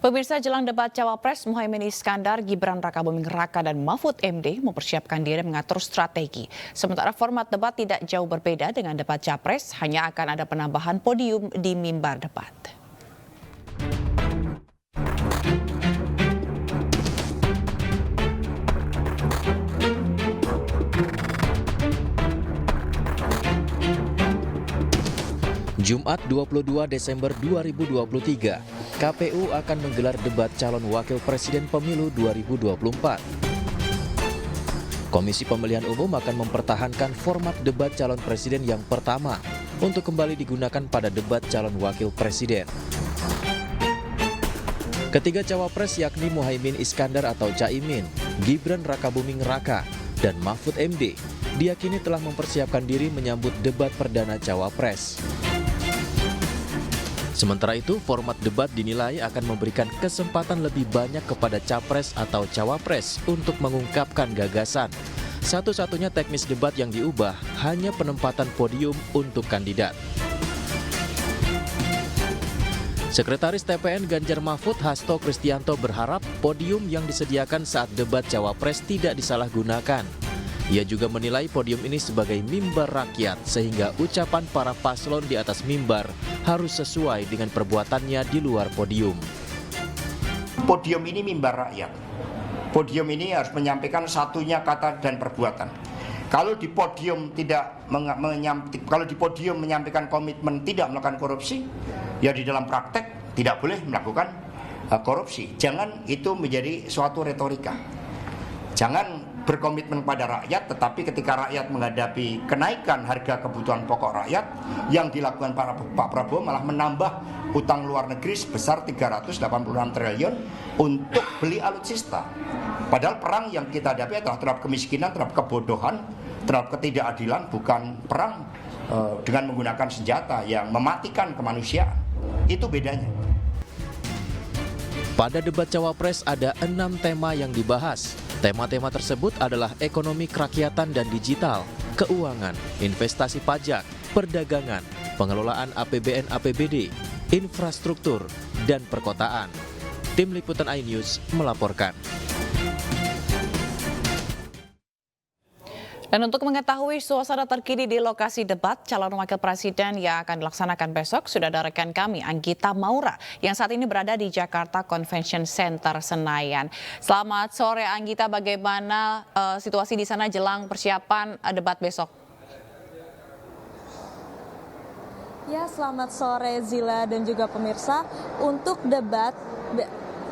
Pemirsa, jelang debat Cawapres, Muhaimin Iskandar, Gibran Rakabuming Raka, dan Mahfud MD mempersiapkan diri mengatur strategi. Sementara format debat tidak jauh berbeda dengan debat Capres, hanya akan ada penambahan podium di mimbar debat. Jumat 22 Desember 2023, KPU akan menggelar debat calon wakil presiden pemilu 2024. Komisi Pemilihan Umum akan mempertahankan format debat calon presiden yang pertama untuk kembali digunakan pada debat calon wakil presiden. Ketiga cawapres yakni Muhaimin Iskandar atau Caimin, Gibran Rakabuming Raka, dan Mahfud MD diyakini telah mempersiapkan diri menyambut debat perdana cawapres. Sementara itu, format debat dinilai akan memberikan kesempatan lebih banyak kepada capres atau cawapres untuk mengungkapkan gagasan. Satu-satunya teknis debat yang diubah hanya penempatan podium untuk kandidat. Sekretaris TPN Ganjar Mahfud Hasto Kristianto berharap podium yang disediakan saat debat cawapres tidak disalahgunakan. Ia juga menilai podium ini sebagai mimbar rakyat sehingga ucapan para paslon di atas mimbar harus sesuai dengan perbuatannya di luar podium. Podium ini mimbar rakyat. Podium ini harus menyampaikan satunya kata dan perbuatan. Kalau di podium menyampaikan komitmen tidak melakukan korupsi, ya di dalam praktek tidak boleh melakukan korupsi. Jangan itu menjadi suatu retorika. Jangan berkomitmen pada rakyat, tetapi ketika rakyat menghadapi kenaikan harga kebutuhan pokok rakyat yang dilakukan Pak Prabowo malah menambah utang luar negeri sebesar 386 triliun untuk beli alutsista. Padahal perang yang kita hadapi adalah terhadap kemiskinan, terhadap kebodohan, terhadap ketidakadilan, bukan perang dengan menggunakan senjata yang mematikan kemanusiaan. Itu bedanya. Pada debat cawapres ada 6 tema yang dibahas. Tema-tema tersebut adalah ekonomi kerakyatan dan digital, keuangan, investasi pajak, perdagangan, pengelolaan APBN APBD, infrastruktur, dan perkotaan. Tim Liputan iNews melaporkan. Dan untuk mengetahui suasana terkini di lokasi debat calon wakil presiden yang akan dilaksanakan besok, sudah ada rekan kami Anggita Maura yang saat ini berada di Jakarta Convention Center Senayan. Selamat sore Anggita, bagaimana situasi di sana jelang persiapan debat besok? Ya, selamat sore Zila dan juga pemirsa.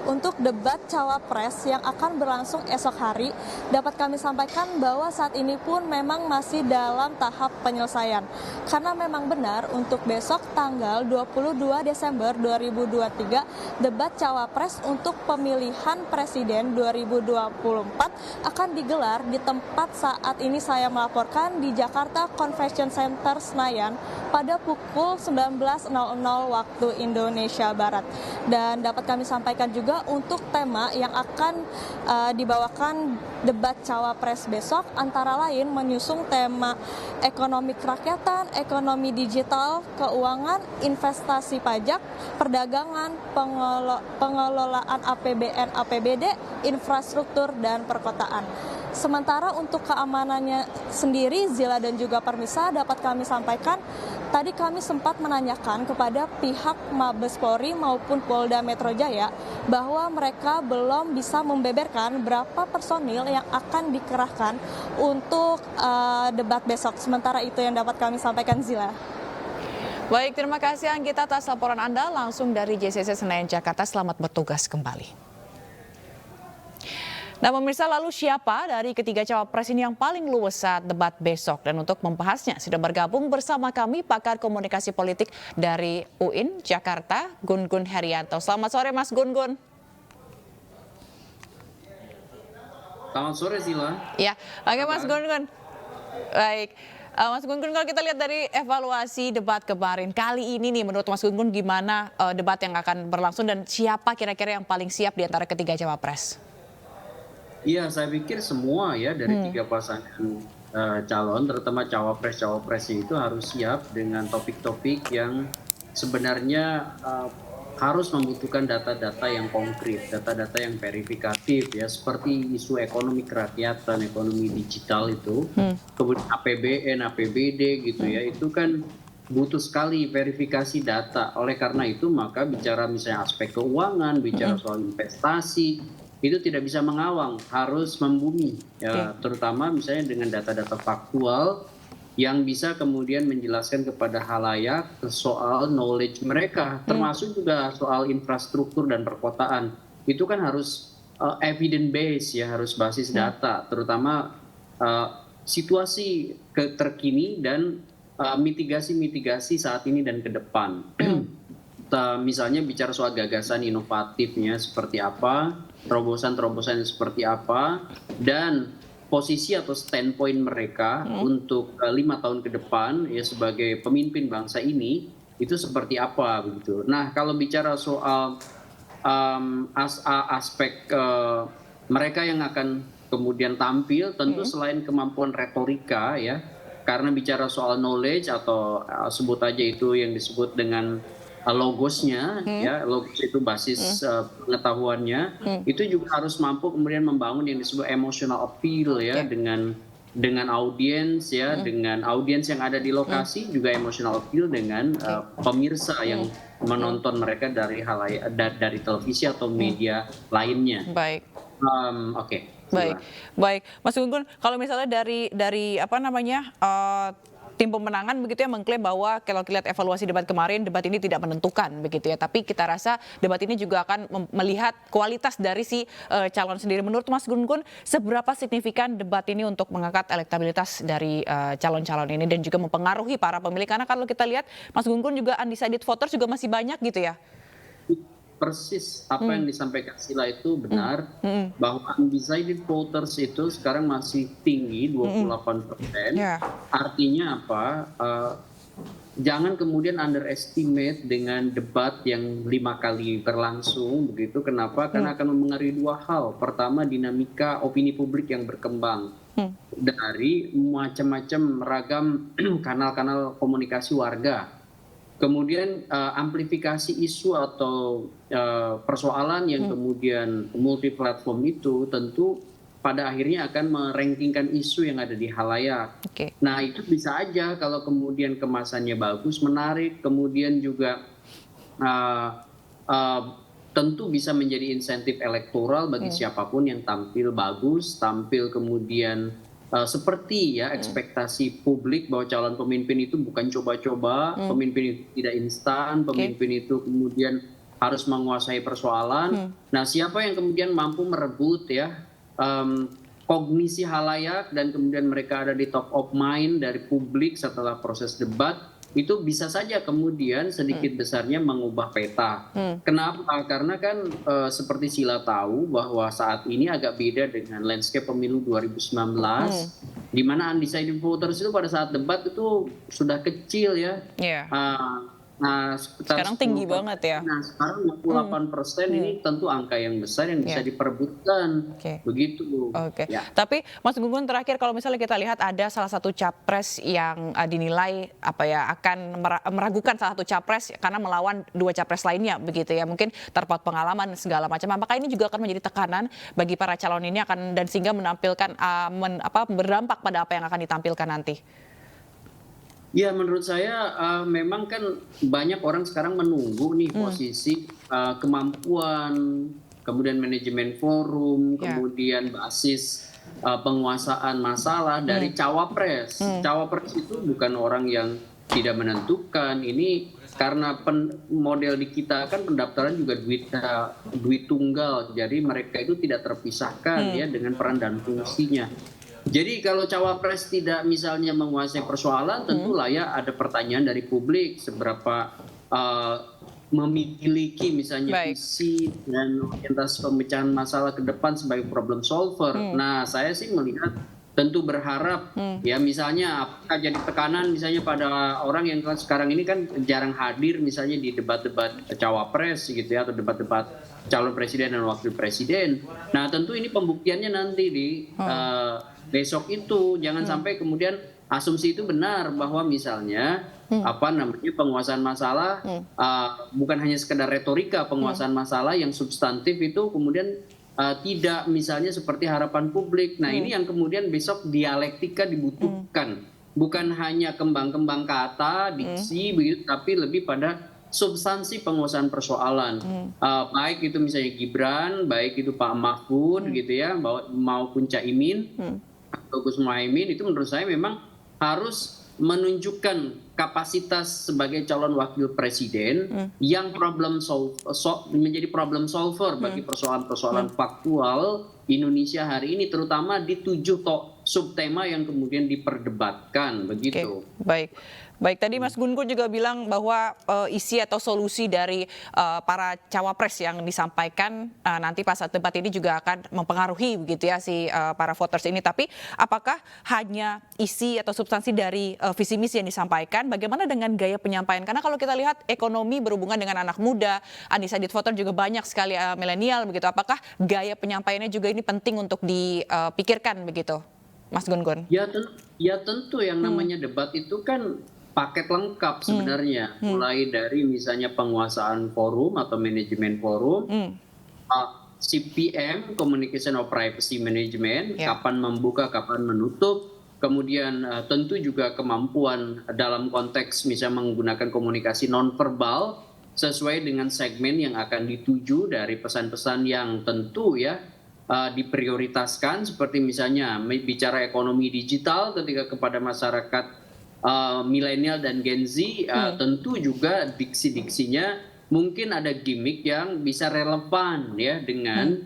Untuk debat cawapres yang akan berlangsung esok hari, dapat kami sampaikan bahwa saat ini pun memang masih dalam tahap penyelesaian. Karena memang benar untuk besok tanggal 22 Desember 2023, debat cawapres untuk pemilihan presiden 2024 akan digelar di tempat saat ini saya melaporkan di Jakarta Convention Center Senayan pada pukul 19.00 waktu Indonesia Barat. Dan dapat kami sampaikan juga untuk tema yang akan dibawakan debat cawapres besok antara lain menyusung tema ekonomi kerakyatan, ekonomi digital, keuangan, investasi pajak, perdagangan, pengelolaan APBN APBD, infrastruktur, dan perkotaan. Sementara untuk keamanannya sendiri, Zila dan juga Permisa, dapat kami sampaikan, tadi kami sempat menanyakan kepada pihak Mabes Polri maupun Polda Metro Jaya bahwa mereka belum bisa membeberkan berapa personil yang akan dikerahkan untuk debat besok. Sementara itu yang dapat kami sampaikan, Zila. Baik, terima kasih Anggita atas laporan Anda langsung dari JCC Senayan, Jakarta. Selamat bertugas kembali. Nah pemirsa, lalu siapa dari ketiga cawapres ini yang paling luwes saat debat besok? Dan untuk membahasnya sudah bergabung bersama kami pakar komunikasi politik dari UIN Jakarta, Gun-Gun Herianto. Selamat sore Mas Gun-Gun. Selamat sore Zila. Ya, oke Mas Gun-Gun. Baik. Mas Gun-Gun, kalau kita lihat dari evaluasi debat kemarin, kali ini nih menurut Mas Gun-Gun gimana debat yang akan berlangsung dan siapa kira-kira yang paling siap di antara ketiga cawapres? Iya, saya pikir semua ya dari tiga pasangan calon, terutama cawapres-cawapresnya itu harus siap dengan topik-topik yang sebenarnya harus membutuhkan data-data yang konkret, data-data yang verifikatif ya, seperti isu ekonomi kerakyatan, ekonomi digital itu, kemudian APBN, APBD gitu ya, itu kan butuh sekali verifikasi data. Oleh karena itu maka bicara misalnya aspek keuangan, bicara soal investasi, itu tidak bisa mengawang, harus membumi, ya, terutama misalnya dengan data-data faktual yang bisa kemudian menjelaskan kepada halayak soal knowledge mereka, termasuk juga soal infrastruktur dan perkotaan. Itu kan harus evidence based ya, harus basis data, terutama situasi terkini dan mitigasi-mitigasi saat ini dan ke depan. Misalnya bicara soal gagasan inovatifnya seperti apa, terobosan-terobosan seperti apa, dan posisi atau standpoint mereka untuk 5 tahun ke depan ya sebagai pemimpin bangsa ini itu seperti apa begitu. Nah, kalau bicara soal aspek mereka yang akan kemudian tampil, tentu selain kemampuan retorika ya, karena bicara soal knowledge atau sebut aja itu yang disebut dengan logosnya, ya, logos itu basis pengetahuannya, itu juga harus mampu kemudian membangun yang disebut emotional appeal ya, dengan audiens ya, dengan audiens yang ada di lokasi, juga emotional appeal dengan pemirsa yang menonton mereka dari dari televisi atau media lainnya. Baik. Oke. Baik, Mas Gun-Gun, kalau misalnya dari apa namanya tim pemenangan begitu ya mengklaim bahwa kalau kita lihat evaluasi debat kemarin, debat ini tidak menentukan begitu ya. Tapi kita rasa debat ini juga akan melihat kualitas dari si calon sendiri. Menurut Mas Gun-Gun, seberapa signifikan debat ini untuk mengangkat elektabilitas dari calon-calon ini dan juga mempengaruhi para pemilih? Karena kalau kita lihat Mas Gun-Gun juga undecided voters juga masih banyak gitu ya. Persis apa yang disampaikan Sila itu benar, bahwa undecided voters itu sekarang masih tinggi 28%. Artinya apa? Jangan kemudian underestimate dengan debat yang 5 kali berlangsung begitu. Kenapa? Karena akan mempengaruhi 2 hal. Pertama, dinamika opini publik yang berkembang dari macam-macam ragam kanal-kanal komunikasi warga. Kemudian amplifikasi isu atau persoalan yang kemudian multi platform itu tentu pada akhirnya akan merankingkan isu yang ada di halayak. Nah, itu bisa aja kalau kemudian kemasannya bagus, menarik, kemudian juga tentu bisa menjadi insentif elektoral bagi siapapun yang tampil bagus, tampil kemudian seperti ya ekspektasi publik bahwa calon pemimpin itu bukan coba-coba, pemimpin itu tidak instan, pemimpin itu kemudian harus menguasai persoalan. Nah, siapa yang kemudian mampu merebut ya kognisi halayak dan kemudian mereka ada di top of mind dari publik setelah proses debat, itu bisa saja kemudian sedikit besarnya mengubah peta. Kenapa? Karena kan seperti Sila tahu bahwa saat ini agak beda dengan landscape pemilu 2019, di mana undecided voters itu pada saat debat itu sudah kecil ya. Nah, sekarang tinggi banget ya. Nah, sekarang 68% ini tentu angka yang besar yang bisa diperebutkan. Begitu. Ya. Tapi Mas Gun-Gun, terakhir kalau misalnya kita lihat ada salah satu capres yang dinilai akan meragukan salah satu capres karena melawan 2 capres lainnya begitu ya. Mungkin terpaut pengalaman segala macam. Apakah ini juga akan menjadi tekanan bagi para calon ini dan sehingga menampilkan berdampak pada apa yang akan ditampilkan nanti? Ya, menurut saya memang kan banyak orang sekarang menunggu nih posisi kemampuan, kemudian manajemen forum, kemudian basis penguasaan masalah dari cawapres. Cawapres itu bukan orang yang tidak menentukan. Ini karena model di kita kan pendaftaran juga duit tunggal, jadi mereka itu tidak terpisahkan ya dengan peran dan fungsinya. Jadi kalau cawapres tidak misalnya menguasai persoalan, tentulah ya ada pertanyaan dari publik seberapa memiliki misalnya visi dan orientasi pemecahan masalah ke depan sebagai problem solver. Nah, saya sih melihat tentu berharap ya misalnya apakah jadi tekanan misalnya pada orang yang sekarang ini kan jarang hadir misalnya di debat-debat cawapres gitu ya atau debat-debat calon presiden dan wakil presiden. Nah tentu ini pembuktiannya nanti di besok itu, jangan sampai kemudian asumsi itu benar bahwa misalnya penguasaan masalah bukan hanya sekedar retorika, penguasaan masalah yang substantif itu kemudian tidak misalnya seperti harapan publik. Nah ini yang kemudian besok dialektika dibutuhkan, bukan hanya kembang-kembang kata, diksi begitu, tapi lebih pada substansi penguasaan persoalan. Baik itu misalnya Gibran, baik itu Pak Mahfud gitu ya, maupun Caimin atau Gus Muhaimin, itu menurut saya memang harus menunjukkan kapasitas sebagai calon wakil presiden yang menjadi problem solver bagi persoalan-persoalan faktual Indonesia hari ini, terutama di 7 subtema yang kemudian diperdebatkan begitu. Baik, tadi Mas Gun-Gun juga bilang bahwa isi atau solusi dari para cawapres yang disampaikan nanti pas saat debat ini juga akan mempengaruhi begitu ya si para voters ini. Tapi apakah hanya isi atau substansi dari visi misi yang disampaikan? Bagaimana dengan gaya penyampaian? Karena kalau kita lihat ekonomi berhubungan dengan anak muda, undecided voter juga banyak sekali milenial begitu. Apakah gaya penyampaiannya juga ini penting untuk dipikirkan begitu, Mas Gun-Gun? Ya tentu yang namanya debat itu kan paket lengkap sebenarnya, mulai dari misalnya penguasaan forum atau manajemen forum, CPM, Communication of Privacy Management, kapan membuka, kapan menutup, kemudian tentu juga kemampuan dalam konteks misalnya menggunakan komunikasi nonverbal sesuai dengan segmen yang akan dituju dari pesan-pesan yang tentu ya diprioritaskan, seperti misalnya bicara ekonomi digital ketika kepada masyarakat milenial dan Gen Z, tentu juga diksi-diksinya mungkin ada gimmick yang bisa relevan ya dengan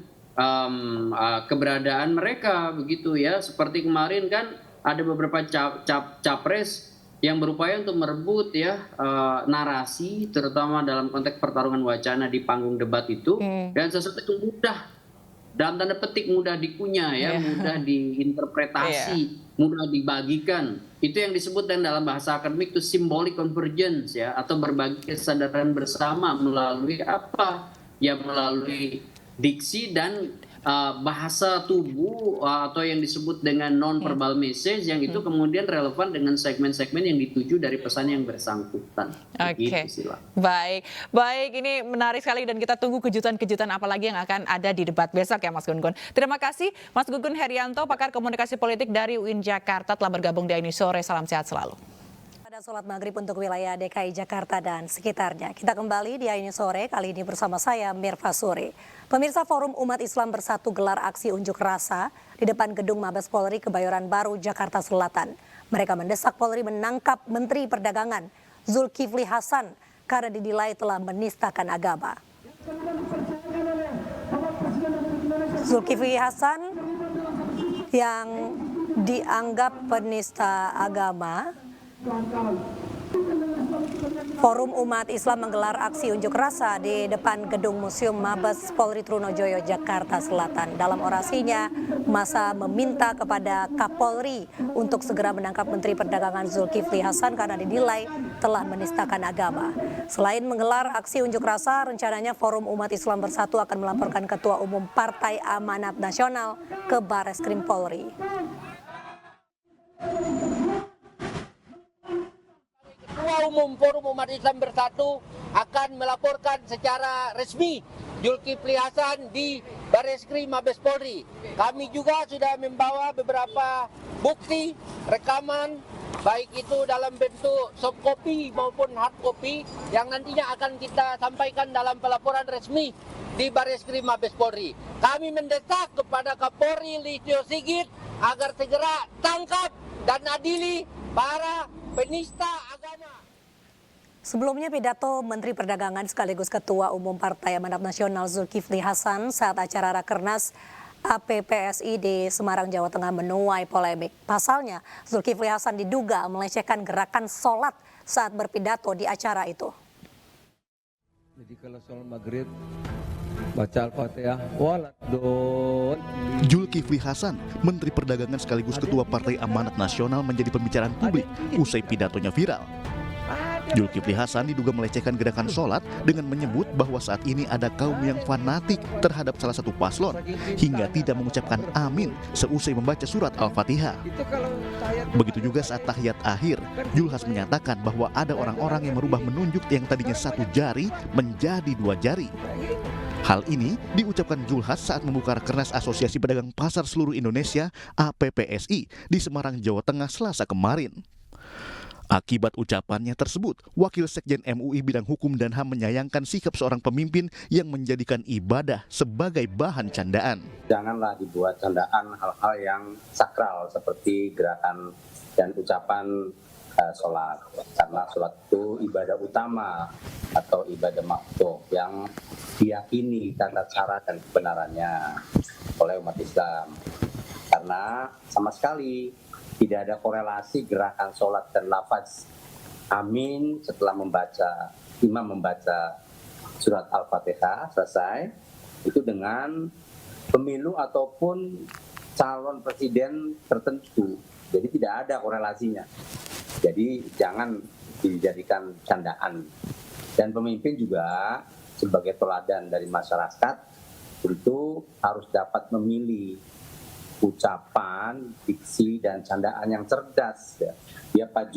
keberadaan mereka begitu ya. Seperti kemarin kan ada beberapa capres yang berupaya untuk merebut ya narasi, terutama dalam konteks pertarungan wacana di panggung debat itu, dan sesuatu itu mudah, dalam tanda petik mudah dikunyah ya, mudah diinterpretasi, mudah dibagikan. Itu yang disebut dalam bahasa akademik itu symbolic convergence ya, atau berbagi kesadaran bersama melalui apa? Ya melalui diksi dan bahasa tubuh atau yang disebut dengan non-verbal message yang itu kemudian relevan dengan segmen-segmen yang dituju dari pesan yang bersangkutan. Baik, ini menarik sekali dan kita tunggu kejutan-kejutan apa lagi yang akan ada di debat besok ya Mas Gun-Gun. Terima kasih Mas Gun-Gun Herianto, pakar komunikasi politik dari UIN Jakarta telah bergabung di Ini Sore. Salam sehat selalu. Sholat maghrib untuk wilayah DKI Jakarta dan sekitarnya. Kita kembali di Ini Sore, kali ini bersama saya Mirva Suri. Pemirsa, Forum Umat Islam Bersatu gelar aksi unjuk rasa di depan gedung Mabes Polri Kebayoran Baru, Jakarta Selatan. Mereka mendesak Polri menangkap Menteri Perdagangan Zulkifli Hasan karena dinilai telah menistakan agama. Zulkifli Hasan yang dianggap penista agama, Forum Umat Islam menggelar aksi unjuk rasa di depan gedung Museum Mabes Polri Trunojoyo, Jakarta Selatan. Dalam orasinya, massa meminta kepada Kapolri untuk segera menangkap Menteri Perdagangan Zulkifli Hasan karena dinilai telah menistakan agama. Selain menggelar aksi unjuk rasa, rencananya Forum Umat Islam Bersatu akan melaporkan Ketua Umum Partai Amanat Nasional ke Bareskrim Polri. Ketua Umum Forum Umat Islam Bersatu akan melaporkan secara resmi Zulkifli Hasan di Bareskrim Mabes Polri. Kami juga sudah membawa beberapa bukti rekaman, baik itu dalam bentuk soft copy maupun hard copy, yang nantinya akan kita sampaikan dalam pelaporan resmi di Bareskrim Mabes Polri. Kami mendesak kepada Kapolri Listio Sigit agar segera tangkap dan adili para penista agama. Sebelumnya pidato Menteri Perdagangan sekaligus Ketua Umum Partai Amanat Nasional Zulkifli Hasan saat acara Rakernas APPSI di Semarang, Jawa Tengah menuai polemik. Pasalnya, Zulkifli Hasan diduga melecehkan gerakan sholat saat berpidato di acara itu. Jadi kalau sholat maghrib Baca Al-Fatihah. Waladun. Zulkifli Hasan, Menteri Perdagangan sekaligus Ketua Partai Amanat Nasional menjadi pembicaraan publik usai pidatonya viral. Zulkifli Hasan diduga melecehkan gerakan sholat dengan menyebut bahwa saat ini ada kaum yang fanatik terhadap salah satu paslon hingga tidak mengucapkan amin seusai membaca surat Al-Fatihah. Begitu juga saat tahiyat akhir, Zulhas menyatakan bahwa ada orang-orang yang merubah menunjuk yang tadinya 1 jari menjadi 2 jari. Hal ini diucapkan Zulhas saat membuka Rakernas Asosiasi Pedagang Pasar Seluruh Indonesia (APPSI) di Semarang, Jawa Tengah Selasa kemarin. Akibat ucapannya tersebut, Wakil Sekjen MUI Bidang Hukum dan HAM menyayangkan sikap seorang pemimpin yang menjadikan ibadah sebagai bahan candaan. Janganlah dibuat candaan hal-hal yang sakral seperti gerakan dan ucapan sholat. Karena sholat itu ibadah utama atau ibadah makhluk yang diyakini tata cara dan kebenarannya oleh umat Islam. Karena sama sekali tidak ada korelasi gerakan sholat dan lafaz amin setelah imam membaca surat Al-Fatihah selesai itu dengan pemilu ataupun calon presiden tertentu. Jadi tidak ada korelasinya. Jadi jangan dijadikan candaan. Dan pemimpin juga sebagai teladan dari masyarakat itu harus dapat memilih ucapan, diksi, dan candaan yang cerdas. Ya, Pak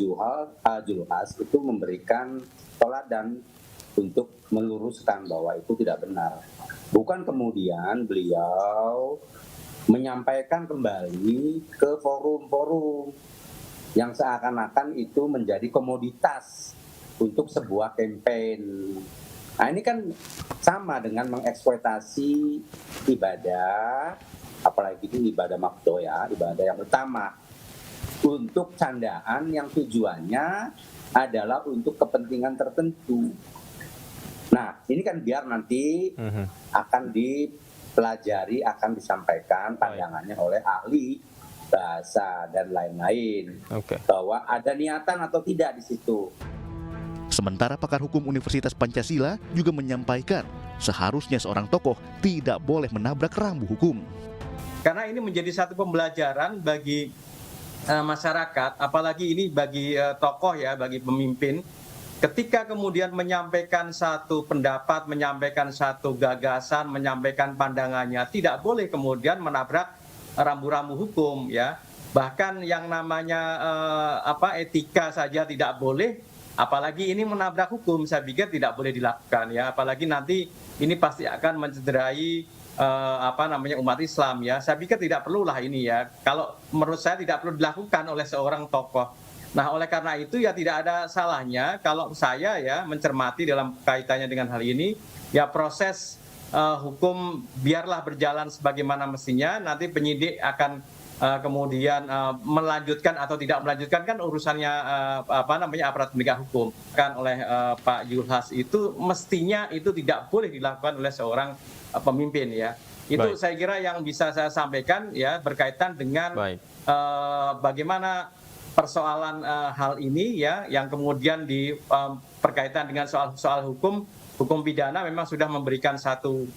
Zulhas itu memberikan teladan untuk meluruskan bahwa itu tidak benar. Bukan kemudian beliau menyampaikan kembali ke forum-forum yang seakan-akan itu menjadi komoditas untuk sebuah kampanye. Nah ini kan sama dengan mengeksploitasi ibadah, apalagi itu ibadah makdo ya, ibadah yang utama, untuk candaan yang tujuannya adalah untuk kepentingan tertentu. Nah, ini kan biar nanti akan dipelajari, akan disampaikan pandangannya oleh ahli bahasa dan lain-lain, bahwa ada niatan atau tidak di situ. Sementara pakar hukum Universitas Pancasila juga menyampaikan seharusnya seorang tokoh tidak boleh menabrak rambu hukum. Karena ini menjadi satu pembelajaran bagi masyarakat, apalagi ini bagi tokoh ya, bagi pemimpin, ketika kemudian menyampaikan satu pendapat, menyampaikan satu gagasan, menyampaikan pandangannya, tidak boleh kemudian menabrak rambu-rambu hukum ya. Bahkan yang namanya etika saja tidak boleh, apalagi ini menabrak hukum, saya pikir tidak boleh dilakukan ya. Apalagi nanti ini pasti akan mencederai umat Islam ya. Saya pikir tidak perlulah ini ya. Kalau menurut saya tidak perlu dilakukan oleh seorang tokoh. Nah, oleh karena itu ya tidak ada salahnya kalau saya ya mencermati dalam kaitannya dengan hal ini ya, proses hukum biarlah berjalan sebagaimana mestinya. Nanti penyidik akan kemudian melanjutkan atau tidak melanjutkan, kan urusannya aparat penegak hukum. Kan oleh Pak Zulhas itu mestinya itu tidak boleh dilakukan oleh seorang pemimpin ya. Itu saya kira yang bisa saya sampaikan ya, berkaitan dengan bagaimana persoalan hal ini ya, yang kemudian berkaitan dengan soal hukum pidana memang sudah memberikan satu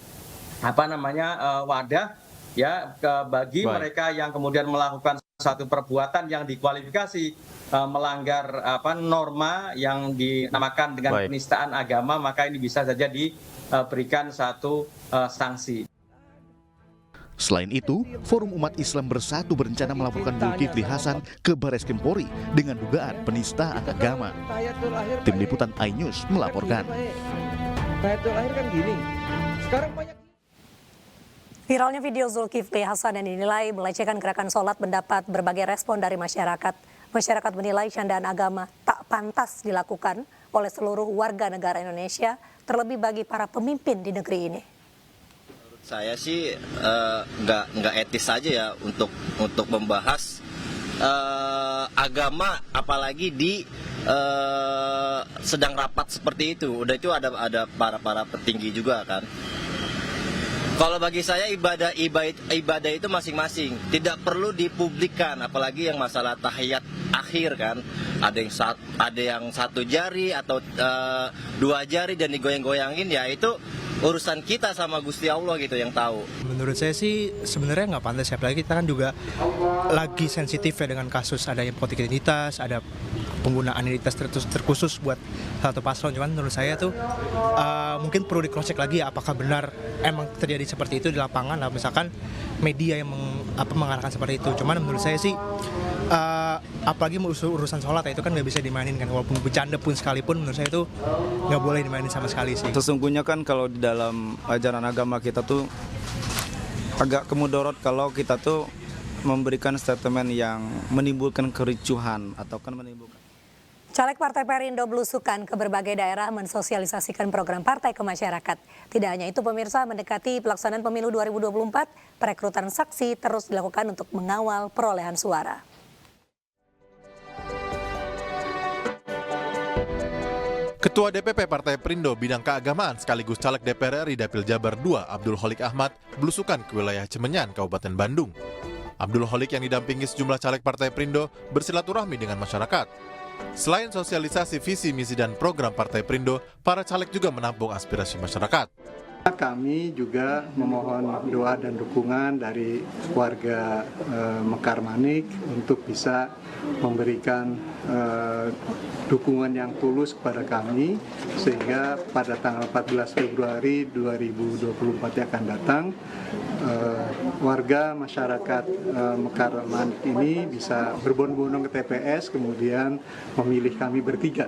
wadah ya bagi mereka yang kemudian melakukan satu perbuatan yang dikualifikasi melanggar norma yang dinamakan dengan penistaan agama, maka ini bisa saja diberikan satu sanksi. Selain itu, Forum Umat Islam Bersatu berencana melaporkan Zulkifli Hasan ke Bareskrim Polri dengan dugaan penistaan agama. Tim Liputan iNews melaporkan. Viralnya video Zulkifli Hasan yang dinilai melecehkan gerakan sholat mendapat berbagai respon dari masyarakat. Masyarakat menilai candaan agama tak pantas dilakukan oleh seluruh warga negara Indonesia, terlebih bagi para pemimpin di negeri ini. Saya sih nggak etis saja ya untuk membahas agama, apalagi di sedang rapat seperti itu. Udah itu ada para petinggi juga kan. Kalau bagi saya ibadah itu masing-masing, tidak perlu dipublikkan, apalagi yang masalah tahiyat akhir kan. Ada yang 1 jari atau 2 jari dan digoyang-goyangin, ya itu urusan kita sama Gusti Allah gitu yang tahu. Menurut saya sih sebenarnya nggak pantas ya, apalagi kita kan juga lagi sensitif ya dengan kasus adanya politik identitas, ada penggunaan identitas terkhusus buat satu paslon. Cuman menurut saya tuh mungkin perlu di-cross-check lagi ya, apakah benar emang terjadi seperti itu di lapangan, lah misalkan media yang mengatakan seperti itu. Cuman menurut saya sih apalagi urusan sholat ya, itu kan nggak bisa dimainin kan, walaupun bercanda pun sekalipun menurut saya itu nggak boleh dimainin sama sekali sih. Sesungguhnya kan kalau di dalam ajaran agama kita tuh agak kemudorot kalau kita tuh memberikan statement yang menimbulkan kericuhan atau kan menimbulkan. Caleg Partai Perindo belusukan ke berbagai daerah mensosialisasikan program partai ke masyarakat. Tidak hanya itu pemirsa, mendekati pelaksanaan pemilu 2024, perekrutan saksi terus dilakukan untuk mengawal perolehan suara. Ketua DPP Partai Perindo bidang keagamaan sekaligus caleg DPR RI Dapil Jabar II Abdul Holik Ahmad belusukan ke wilayah Cemenyan, Kabupaten Bandung. Abdul Holik yang didampingi sejumlah caleg Partai Perindo bersilaturahmi dengan masyarakat. Selain sosialisasi visi, misi, dan program Partai Perindo, para caleg juga menampung aspirasi masyarakat. Kami juga memohon doa dan dukungan dari warga Mekar Manik untuk bisa memberikan dukungan yang tulus kepada kami, sehingga pada tanggal 14 Februari 2024 yang akan datang, warga masyarakat Mekar Manik ini bisa berbondong-bondong ke TPS, kemudian memilih kami bertiga.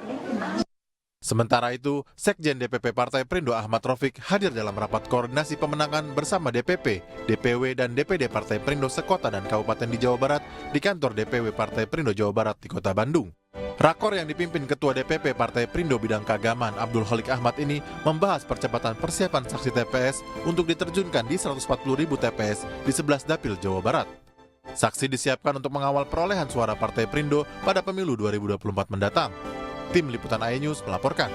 Sementara itu, Sekjen DPP Partai Perindo Ahmad Raufik hadir dalam rapat koordinasi pemenangan bersama DPP, DPW, dan DPD Partai Perindo sekota dan kabupaten di Jawa Barat di kantor DPW Partai Perindo Jawa Barat di Kota Bandung. Rakor yang dipimpin Ketua DPP Partai Perindo bidang keagamaan Abdul Holik Ahmad ini membahas percepatan persiapan saksi TPS untuk diterjunkan di 140.000 TPS di 11 dapil Jawa Barat. Saksi disiapkan untuk mengawal perolehan suara Partai Perindo pada pemilu 2024 mendatang. Tim Liputan iNews melaporkan.